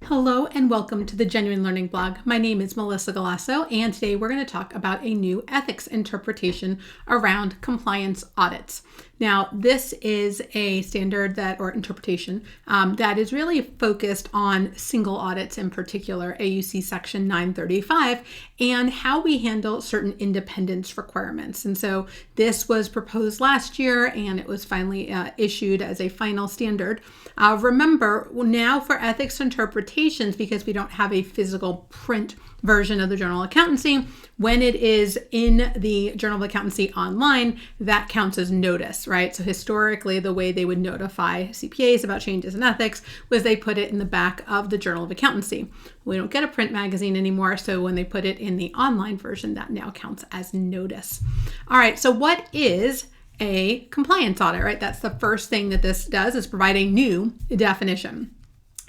Hello and welcome to the Genuine Learning Blog. My name is Melissa Galasso, and today we're going to talk about a new ethics interpretation around compliance audits. Now, this is a standard or interpretation that is really focused on single audits, in particular AUC Section 935, and how we handle certain independence requirements. And so this was proposed last year, and it was finally issued as a final standard. Remember, now for ethics interpretations, because we don't have a physical print version of the Journal of Accountancy, when it is in the Journal of Accountancy online, that counts as notice, right? So historically, the way they would notify CPAs about changes in ethics was they put it in the back of the Journal of Accountancy. We don't get a print magazine anymore, so when they put it in the online version, that now counts as notice. All right, so what is a compliance audit, right? That's the first thing that this does, is provide a new definition.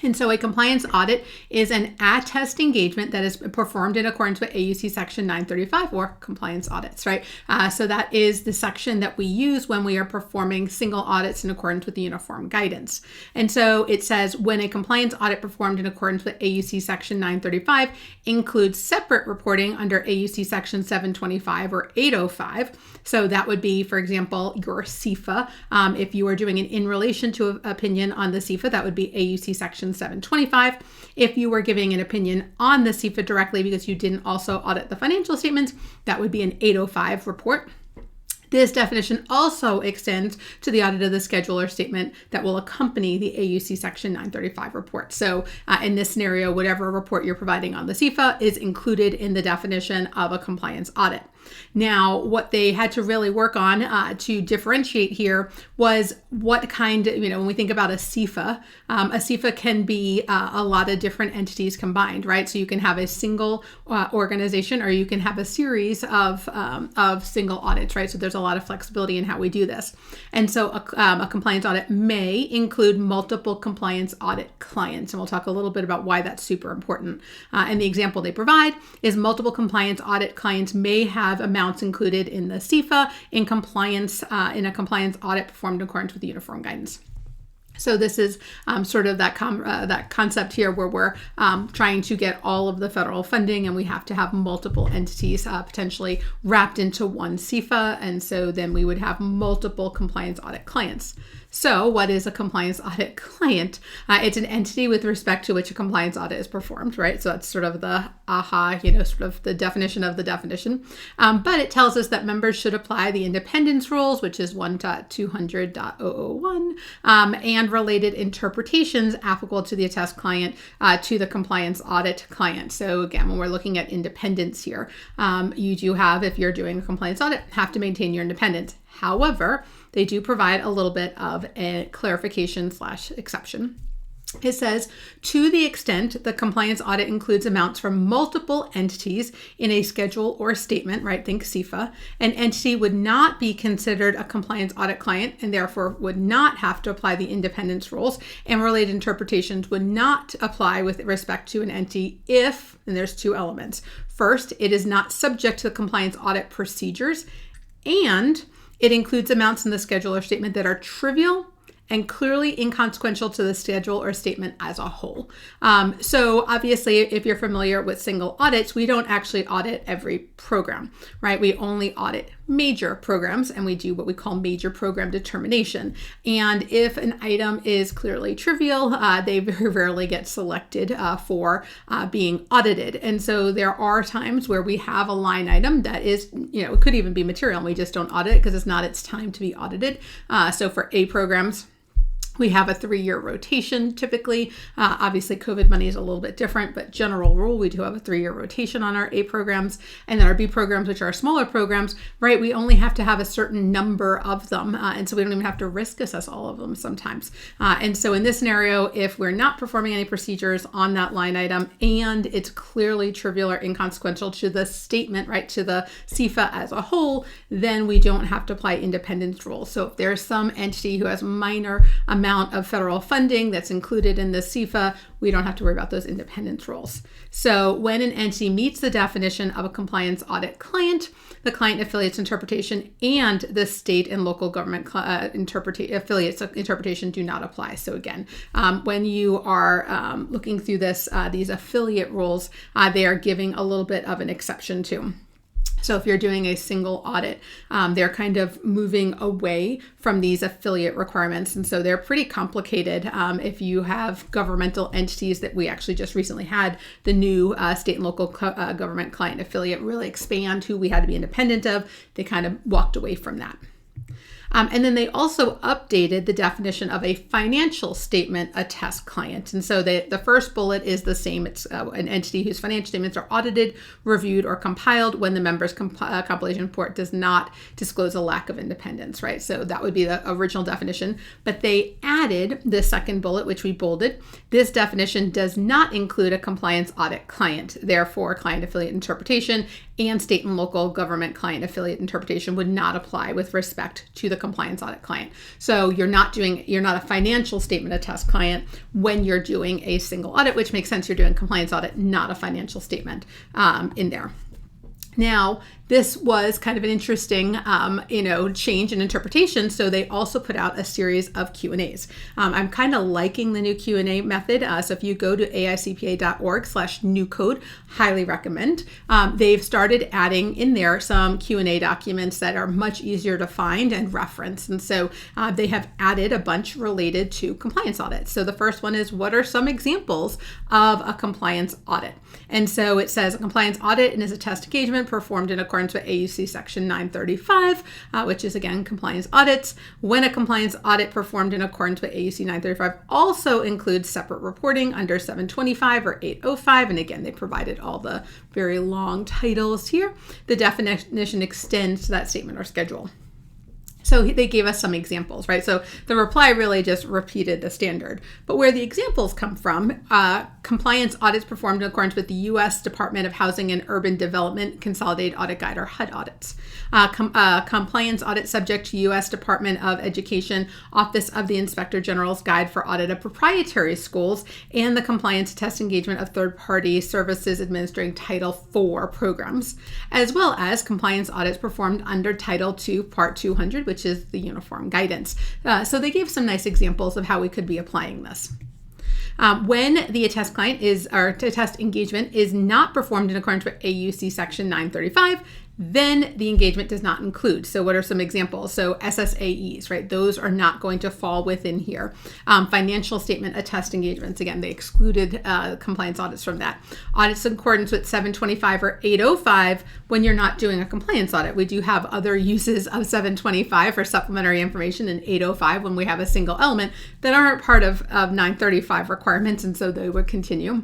And so a compliance audit is an attest engagement that is performed in accordance with AUC Section 935, or compliance audits, right? So that is the section that we use when we are performing single audits in accordance with the uniform guidance. And so it says when a compliance audit performed in accordance with AUC Section 935 includes separate reporting under AUC Section 725 or 805. So that would be, for example, your CFA. If you are doing an in relation to opinion on the CFA, that would be AUC Section 725. If you were giving an opinion on the CFA directly because you didn't also audit the financial statements, that would be an 805 report. This definition also extends to the audit of the schedule or statement that will accompany the AUC Section 935 report. So in this scenario, whatever report you're providing on the CFA is included in the definition of a compliance audit. Now, what they had to really work on to differentiate here was what kind, when we think about a CFA can be a lot of different entities combined, right? So you can have a single organization, or you can have a series of single audits, right? So there's a lot of flexibility in how we do this. And so a compliance audit may include multiple compliance audit clients. And we'll talk a little bit about why that's super important. And the example they provide is multiple compliance audit clients may have amounts included in the CFA in a compliance audit performed in accordance with the uniform guidance. So this is sort of that concept here where we're trying to get all of the federal funding, and we have to have multiple entities potentially wrapped into one CFA. And so then we would have multiple compliance audit clients. So what is a compliance audit client? It's an entity with respect to which a compliance audit is performed, right? So that's sort of the sort of the definition of the definition. But it tells us that members should apply the independence rules, which is 1.200.001, and related interpretations applicable to the attest client to the compliance audit client. So again, when we're looking at independence here, you do have, if you're doing a compliance audit, have to maintain your independence. However, they do provide a little bit of a clarification/exception. It says, to the extent the compliance audit includes amounts from multiple entities in a schedule or statement, right? Think CFA, an entity would not be considered a compliance audit client and therefore would not have to apply the independence rules, and related interpretations would not apply with respect to an entity if, and there's two elements. First, it is not subject to the compliance audit procedures, and it includes amounts in the schedule or statement that are trivial and clearly inconsequential to the schedule or statement as a whole. So obviously, if you're familiar with single audits, we don't actually audit every program, right? We only audit major programs, and we do what we call major program determination. And if an item is clearly trivial, they very rarely get selected for being audited. And so there are times where we have a line item that is, it could even be material, and we just don't audit it because it's not its time to be audited. So for A programs, we have a 3-year rotation typically. Obviously, COVID money is a little bit different, but general rule, we do have a 3-year rotation on our A programs. And then our B programs, which are smaller programs, right, we only have to have a certain number of them. And so we don't even have to risk assess all of them sometimes. And so in this scenario, if we're not performing any procedures on that line item and it's clearly trivial or inconsequential to the statement, right, to the CFA as a whole, then we don't have to apply independence rules. So if there's some entity who has minor amounts amount of federal funding that's included in the CFA, we don't have to worry about those independence rules. So when an entity meets the definition of a compliance audit client, the client affiliate's interpretation and the state and local government affiliates interpretation do not apply. So again, when you are looking through this, these affiliate rules, they are giving a little bit of an exception to. So if you're doing a single audit, they're kind of moving away from these affiliate requirements. And so they're pretty complicated. If you have governmental entities that we actually just recently had, the new state and local government client affiliate really expand who we had to be independent of. They kind of walked away from that. And then they also updated the definition of a financial statement attest client. And so the first bullet is the same. It's an entity whose financial statements are audited, reviewed, or compiled when the member's compilation report does not disclose a lack of independence, right? So that would be the original definition. But they added the second bullet, which we bolded. This definition does not include a compliance audit client. Therefore, client affiliate interpretation and state and local government client affiliate interpretation would not apply with respect to the compliance audit client. So you're not a financial statement attest client when you're doing a single audit, which makes sense. You're doing compliance audit, not a financial statement in there. Now, this was kind of an interesting, change in interpretation. So they also put out a series of Q&As. I'm kind of liking the new Q&A method. So if you go to aicpa.org/new code, highly recommend. They've started adding in there some Q&A documents that are much easier to find and reference. And so they have added a bunch related to compliance audits. So the first one is, what are some examples of a compliance audit? And so it says a compliance audit is a test engagement performed in accordance with AUC section 935, which is again compliance audits. When a compliance audit performed in accordance with AUC 935 also includes separate reporting under 725 or 805, and again they provided all the very long titles here. The definition extends to that statement or schedule. So they gave us some examples, right? So the reply really just repeated the standard. But where the examples come from, compliance audits performed in accordance with the U.S. Department of Housing and Urban Development Consolidated Audit Guide, or HUD audits. Compliance audit subject to U.S. Department of Education Office of the Inspector General's Guide for Audit of Proprietary Schools, and the compliance test engagement of third-party services administering Title IV programs, as well as compliance audits performed under Title II, Part 200, which is the uniform guidance. So they gave some nice examples of how we could be applying this. When the attest client attest engagement is not performed in accordance with AUC section 935, then the engagement does not include. So what are some examples? So SSAEs, right? Those are not going to fall within here. Financial statement attest engagements, again, they excluded compliance audits from that. Audits in accordance with 725 or 805 when you're not doing a compliance audit. We do have other uses of 725 for supplementary information and 805 when we have a single element that aren't part of 935 requirements, and so they would continue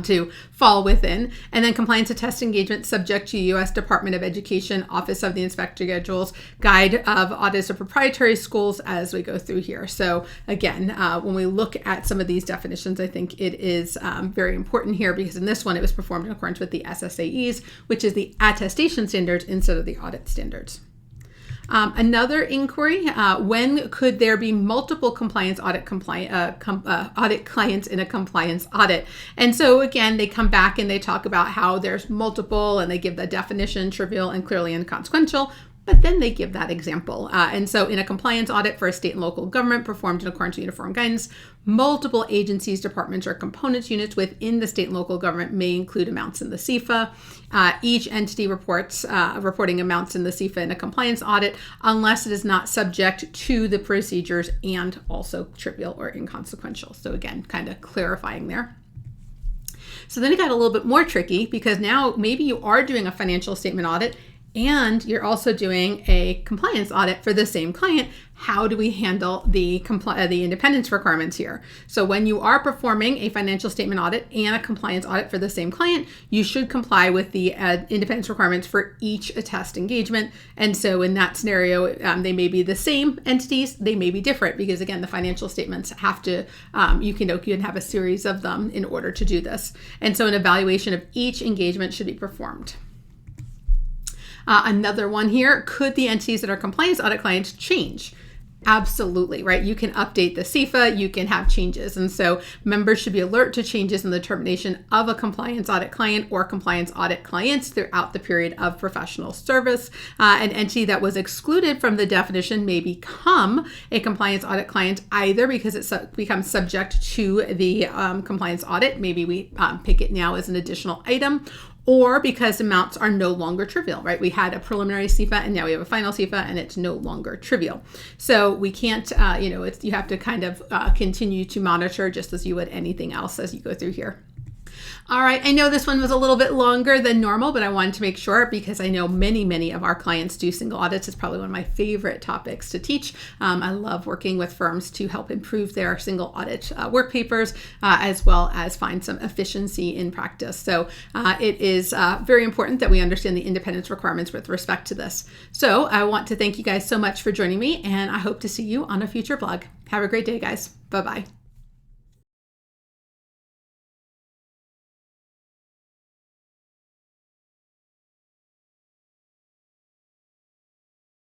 to fall within. And then compliance attest engagement subject to U.S. Department of Education Office of the Inspector General's Guide of Audits of Proprietary Schools as we go through here. So again, when we look at some of these definitions, I think it is very important here, because in this one it was performed in accordance with the SSAEs, which is the attestation standards instead of the audit standards. Another inquiry, when could there be multiple compliance audit clients in a compliance audit? And so again, they come back and they talk about how there's multiple, and they give the definition, trivial and clearly inconsequential, but then they give that example. And so in a compliance audit for a state and local government performed in accordance with uniform guidance, multiple agencies, departments, or components units within the state and local government may include amounts in the CFA. Each entity reporting amounts in the CFA in a compliance audit unless it is not subject to the procedures and also trivial or inconsequential. So again, kind of clarifying there. So then it got a little bit more tricky, because now maybe you are doing a financial statement audit and you're also doing a compliance audit for the same client. How do we handle the independence requirements here? So when you are performing a financial statement audit and a compliance audit for the same client, you should comply with the independence requirements for each attest engagement. And so in that scenario, they may be the same entities, they may be different, because again, the financial statements have to, you can have a series of them in order to do this. And so an evaluation of each engagement should be performed. Another one here, could the entities that are compliance audit clients change? Absolutely, right? You can update the CFA, you can have changes. And so members should be alert to changes in the termination of a compliance audit client or compliance audit clients throughout the period of professional service. An entity that was excluded from the definition may become a compliance audit client either because it becomes subject to the compliance audit. Maybe we pick it now as an additional item, or because amounts are no longer trivial, right? We had a preliminary CFA and now we have a final CFA and it's no longer trivial. So we can't, you have to kind of continue to monitor just as you would anything else as you go through here. All right, I know this one was a little bit longer than normal, but I wanted to make sure because I know many of our clients do single audits. It's probably one of my favorite topics to teach. I love working with firms to help improve their single audit work papers, as well as find some efficiency in practice. So it is very important that we understand the independence requirements with respect to this. So I want to thank you guys so much for joining me, and I hope to see you on a future blog. Have a great day, guys. Bye-bye.